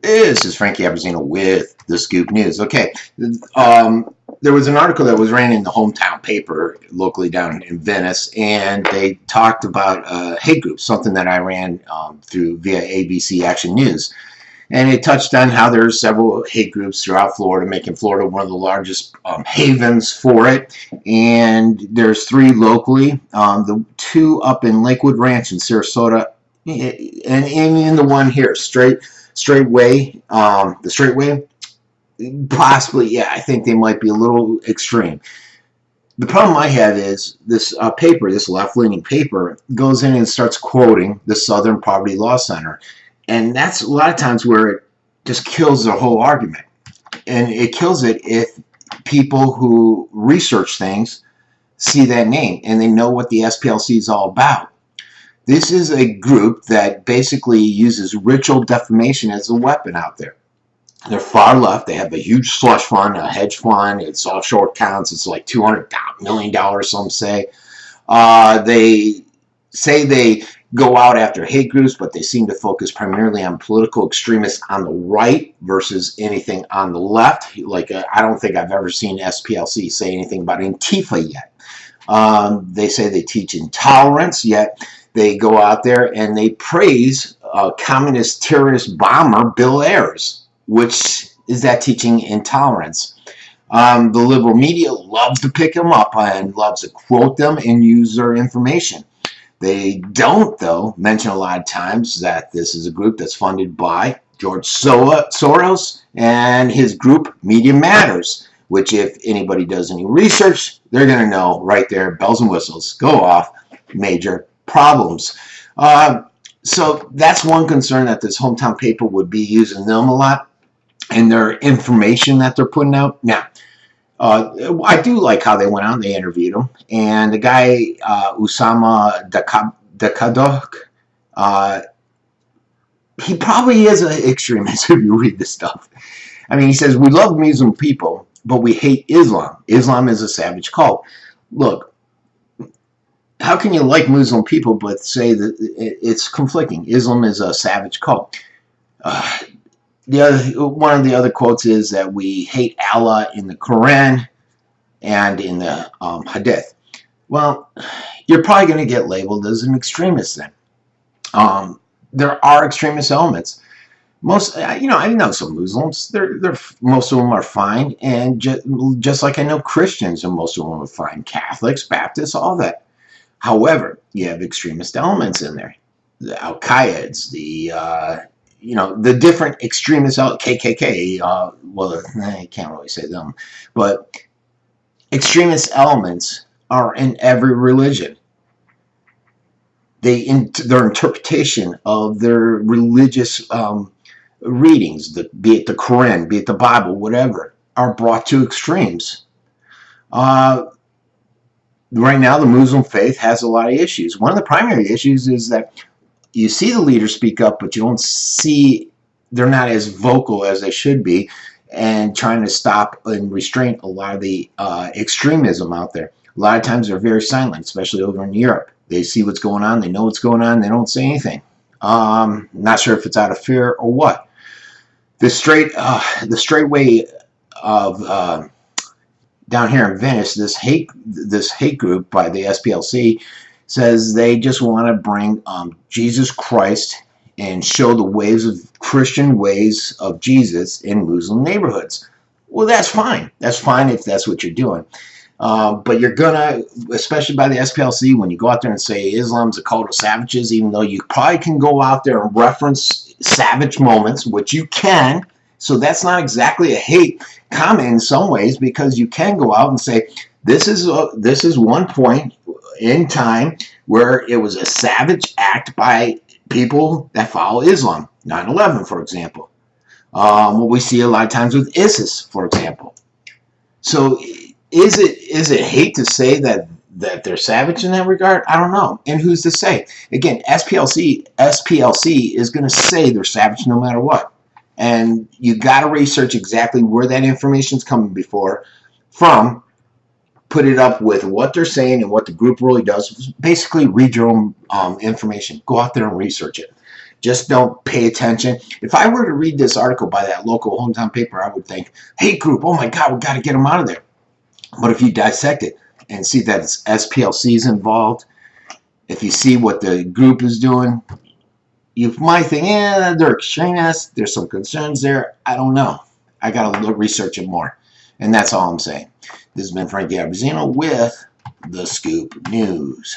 This is Frankie Abbruzzino with the Scoop News. Okay, there was an article that was ran in the hometown paper locally down in Venice, and they talked about hate groups, something that I ran through via ABC Action News. And it touched on how there's several hate groups throughout Florida, making Florida one of the largest havens for it. And there's 3 locally, the 2 up in Lakewood Ranch in Sarasota, and in the one here, Straightway, the Straightway, possibly, yeah, I think they might be a little extreme. The problem I have is this paper, this left-leaning paper, goes in and starts quoting the Southern Poverty Law Center. And that's a lot of times where it just kills the whole argument. And it kills it if people who research things see that name and they know what the SPLC is all about. This is a group that basically uses ritual defamation as a weapon out there. They're far left. They have a huge slush fund, a hedge fund. It's offshore accounts. It's like $200 million, some say. They say they go out after hate groups, but they seem to focus primarily on political extremists on the right versus anything on the left. Like, I don't think I've ever seen SPLC say anything about Antifa yet. They say they teach intolerance, yet they go out there and they praise communist terrorist bomber Bill Ayers, which is that teaching intolerance. The liberal media loves to pick them up and loves to quote them and use their information. They don't, though, mention a lot of times that this is a group that's funded by George Soros and his group Media Matters, which if anybody does any research, they're going to know right there, bells and whistles go off, major problems. So that's one concern, that this hometown paper would be using them a lot and their information that they're putting out. Now, I do like how they went out and they interviewed him. And the guy, Usama Dakadok, he probably is an extremist if you read this stuff. I mean, he says, we love Muslim people, but we hate Islam. Islam is a savage cult. Look, how can you like Muslim people but say that it's conflicting? Islam is a savage cult. One of the other quotes is that we hate Allah in the Quran and in the Hadith. Well, you're probably going to get labeled as an extremist then. There are extremist elements. Most, I know some Muslims. Most of them are fine, and just like I know Christians, and most of them are fine. Catholics, Baptists, all that. However, you have extremist elements in there. The Al-Qaeds, the different extremist, KKK, well, I can't really say them, but extremist elements are in every religion. Their interpretation of their religious readings, be it the Quran, be it the Bible, whatever, are brought to extremes. Right now, the Muslim faith has a lot of issues. One of the primary issues is that you see the leaders speak up, but you don't see, they're not as vocal as they should be, and trying to stop and restrain a lot of the extremism out there. A lot of times they're very silent, especially over in Europe. They see what's going on, they know what's going on, they don't say anything. Not sure if it's out of fear or what. The straightway of down here in Venice, this hate group by the SPLC says they just want to bring Jesus Christ and show the ways of Christian ways of Jesus in Muslim neighborhoods. Well, that's fine. That's fine if that's what you're doing. But you're gonna, especially by the SPLC, when you go out there and say Islam's a cult of savages, even though you probably can go out there and reference savage moments, which you can. So that's not exactly a hate comment in some ways, because you can go out and say this is one point in time where it was a savage act by people that follow Islam. 9/11, for example. What we see a lot of times with ISIS, for example. So is it hate to say that they're savage in that regard? I don't know. And who's to say? Again, SPLC is going to say they're savage no matter what. And you got to research exactly where that information's coming from, put it up with what they're saying and what the group really does. Basically, read your own information. Go out there and research it. Just don't pay attention. If I were to read this article by that local hometown paper, I would think, hate group, oh my God, we got to get them out of there. But if you dissect it and see that it's SPLCs involved, if you see what the group is doing, you might think, yeah, they're extremists. There's some concerns there. I don't know. I got to research it more. And that's all I'm saying. This has been Frankie Abbruzzino with The Scoop News.